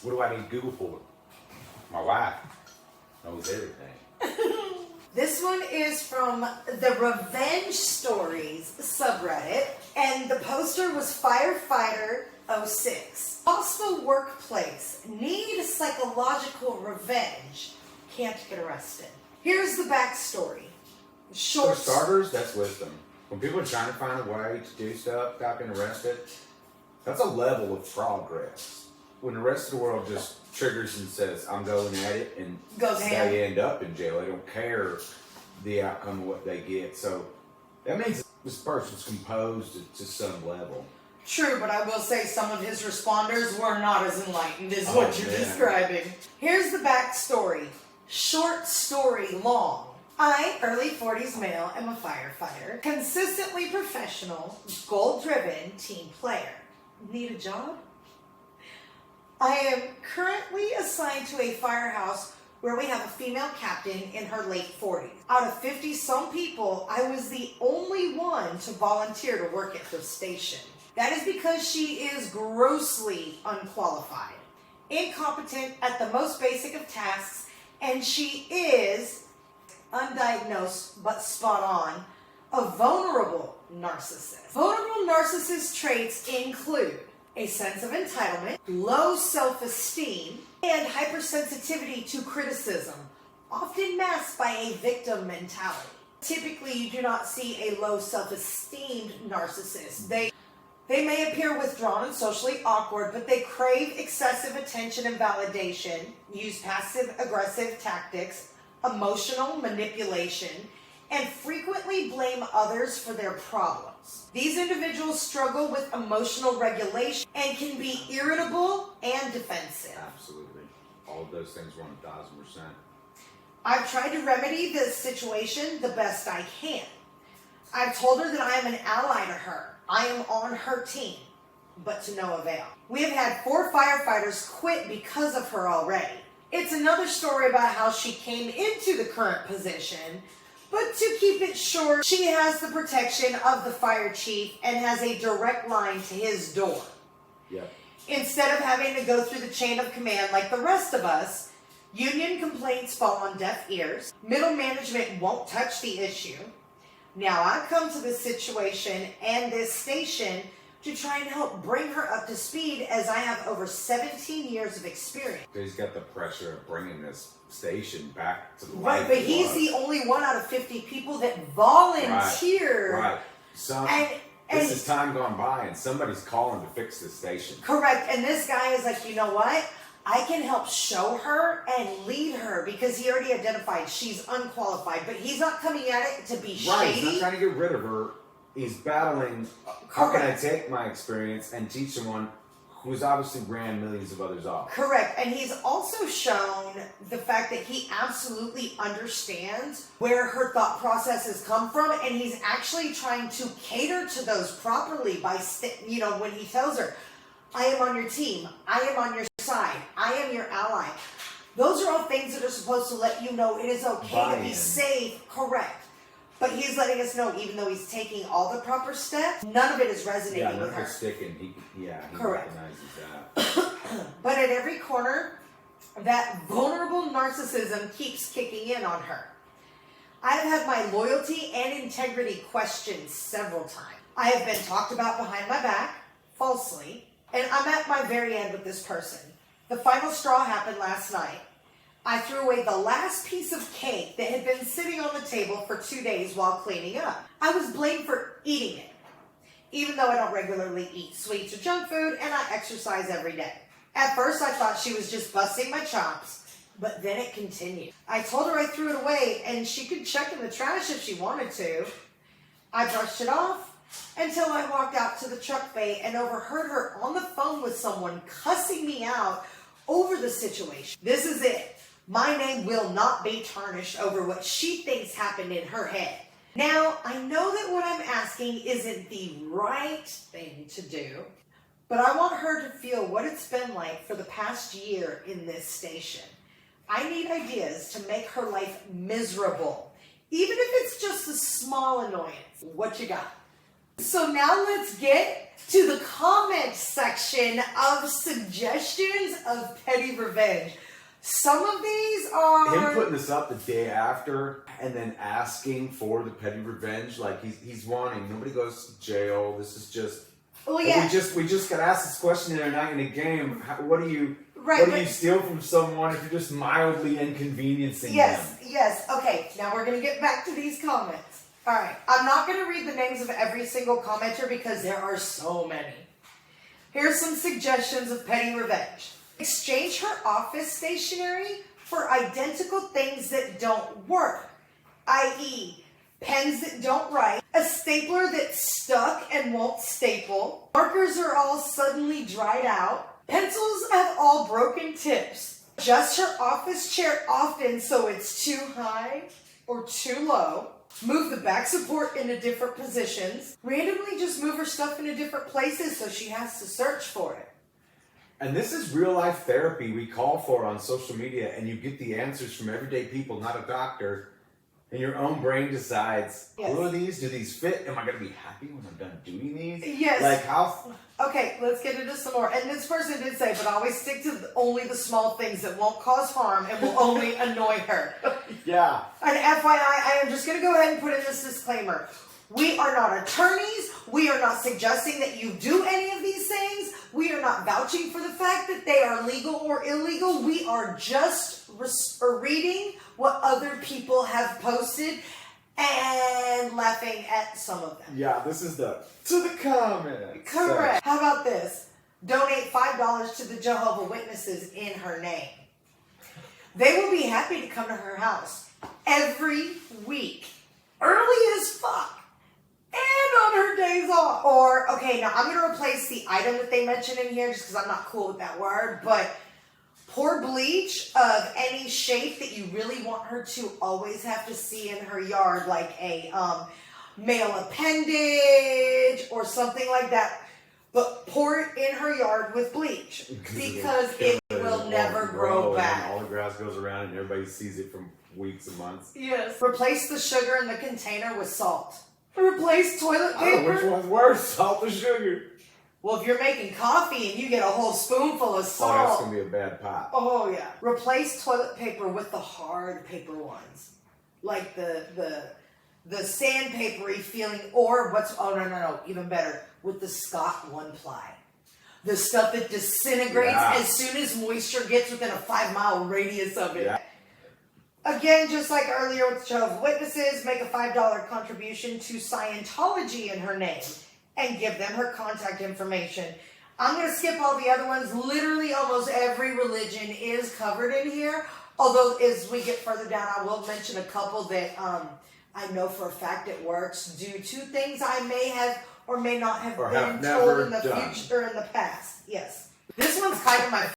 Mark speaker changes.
Speaker 1: What do I need Google for? My wife knows everything.
Speaker 2: This one is from the Revenge Stories subreddit, and the poster was Firefighter 06. Hostile workplace, need psychological revenge, can't get arrested. Here's the backstory.
Speaker 1: For starters, that's wisdom. When people are trying to find a way to do stuff without being arrested, that's a level of progress. When the rest of the world just triggers and says, I'm going at it, and they end up in jail. They don't care the outcome of what they get. So that means this person's composed to some level.
Speaker 2: True, but I will say some of his responders were not as enlightened as what you're describing. Here's the backstory. Short story long. I, early 40s male, am a firefighter, consistently professional, goal-driven team player. Need a job? I am currently assigned to a firehouse where we have a female captain in her late 40s. Out of 50-some people, I was the only one to volunteer to work at the station. That is because she is grossly unqualified, incompetent at the most basic of tasks, and she is, undiagnosed but spot on, a vulnerable narcissist. Vulnerable narcissist traits include a sense of entitlement, low self-esteem, and hypersensitivity to criticism, often masked by a victim mentality. Typically, you do not see a low self-esteemed narcissist. They may appear withdrawn and socially awkward, but they crave excessive attention and validation, use passive-aggressive tactics, emotional manipulation, and frequently blame others for their problems. These individuals struggle with emotional regulation and can be irritable and defensive.
Speaker 1: Absolutely. All of those things 1,000%.
Speaker 2: I've tried to remedy this situation the best I can. I've told her that I am an ally to her. I am on her team, but to no avail. We have had 4 firefighters quit because of her already. It's another story about how she came into the current position, but to keep it short, she has the protection of the fire chief and has a direct line to his door.
Speaker 1: Yep.
Speaker 2: Instead of having to go through the chain of command like the rest of us, union complaints fall on deaf ears. Middle management won't touch the issue. Now I've come to this situation and this station to try and help bring her up to speed, as I have over 17 years of experience.
Speaker 1: He's got the pressure of bringing this station back to the
Speaker 2: right,
Speaker 1: life
Speaker 2: but he's the only one out of 50 people that volunteered.
Speaker 1: Right. This is time gone by, and somebody's calling to fix this station.
Speaker 2: Correct. And this guy is like, you know what? I can help show her and lead her, because he already identified she's unqualified, but he's not coming at it to be shady.
Speaker 1: Right, he's not trying to get rid of her. He's battling, how can I take my experience and teach someone who's obviously ran millions of others off?
Speaker 2: Correct. And he's also shown the fact that he absolutely understands where her thought processes come from, and he's actually trying to cater to those properly by, when he tells her, I am on your team, I am on your side, I am your ally. Those are all things that are supposed to let you know it is okay to be safe. Correct. But he's letting us know, even though he's taking all the proper steps, none of it is resonating with her.
Speaker 1: Yeah, none of it's sticking. He
Speaker 2: Correct.
Speaker 1: recognizes that.
Speaker 2: But at every corner, that vulnerable narcissism keeps kicking in on her. I've had my loyalty and integrity questioned several times. I have been talked about behind my back, falsely, and I'm at my very end with this person. The final straw happened last night. I threw away the last piece of cake that had been sitting on the table for 2 days while cleaning up. I was blamed for eating it, even though I don't regularly eat sweets or junk food, and I exercise every day. At first, I thought she was just busting my chops, but then it continued. I told her I threw it away, and she could check in the trash if she wanted to. I brushed it off until I walked out to the truck bay and overheard her on the phone with someone cussing me out over the situation. This is it. My name will not be tarnished over what she thinks happened in her head. Now, I know that what I'm asking isn't the right thing to do, but I want her to feel what it's been like for the past year in this station. I need ideas to make her life miserable, even if it's just a small annoyance. What you got? So now let's get to the comment section of suggestions of petty revenge. Some of these are
Speaker 1: Him putting this up the day after and then asking for the petty revenge, like he's wanting. Nobody goes to jail. This is just.
Speaker 2: Oh yeah.
Speaker 1: We just got asked this question the other night in a game. What do you steal from someone if you're just mildly inconveniencing them?
Speaker 2: Yes. Okay. Now we're gonna get back to these comments. All right. I'm not gonna read the names of every single commenter because there are so many. Here's some suggestions of petty revenge. Exchange her office stationery for identical things that don't work, i.e., pens that don't write, a stapler that's stuck and won't staple, markers are all suddenly dried out, pencils have all broken tips, adjust her office chair often so it's too high or too low, move the back support into different positions, randomly just move her stuff into different places so she has to search for it.
Speaker 1: And this is real life therapy we call for on social media, and you get the answers from everyday people, not a doctor. And your own brain decides, who are these? Do these fit? Am I going to be happy when I'm done doing these?
Speaker 2: Yes.
Speaker 1: Like how?
Speaker 2: Okay, let's get into some more. And this person did say, but always stick to only the small things that won't cause harm and will only annoy her.
Speaker 1: Yeah.
Speaker 2: And FYI, I am just going to go ahead and put in this disclaimer. We are not attorneys. We are not suggesting that you do any of these things. We are not vouching for the fact that they are legal or illegal. We are just reading what other people have posted and laughing at some of them.
Speaker 1: Yeah, this is to the comments.
Speaker 2: Correct. How about this? Donate $5 to the Jehovah's Witnesses in her name. They will be happy to come to her house every week, early as fuck. And on her days off. Or, okay, now I'm going to replace the item that they mentioned in here just because I'm not cool with that word. But pour bleach of any shape that you really want her to always have to see in her yard. Like a male appendage or something like that. But pour it in her yard with bleach. Because it will never grow back.
Speaker 1: And all the grass goes around and everybody sees it from weeks and months.
Speaker 2: Yes. Replace the sugar in the container with salt. Replace toilet paper.
Speaker 1: I don't know which one's worse, salt or sugar.
Speaker 2: Well, if you're making coffee and you get a whole spoonful of salt.
Speaker 1: Oh, that's going to be a bad pot.
Speaker 2: Oh, yeah. Replace toilet paper with the hard paper ones. Like the sandpapery feeling, or no, even better, with the Scott One Ply. The stuff that disintegrates as soon as moisture gets within a 5-mile radius of it. Yeah. Again, just like earlier with Jehovah's Witnesses, make a $5 contribution to Scientology in her name and give them her contact information. I'm going to skip all the other ones. Literally almost every religion is covered in here. Although as we get further down, I will mention a couple that I know for a fact it works due to things I may have or may not have been told in the future or in the past. Yes. This one's kind of my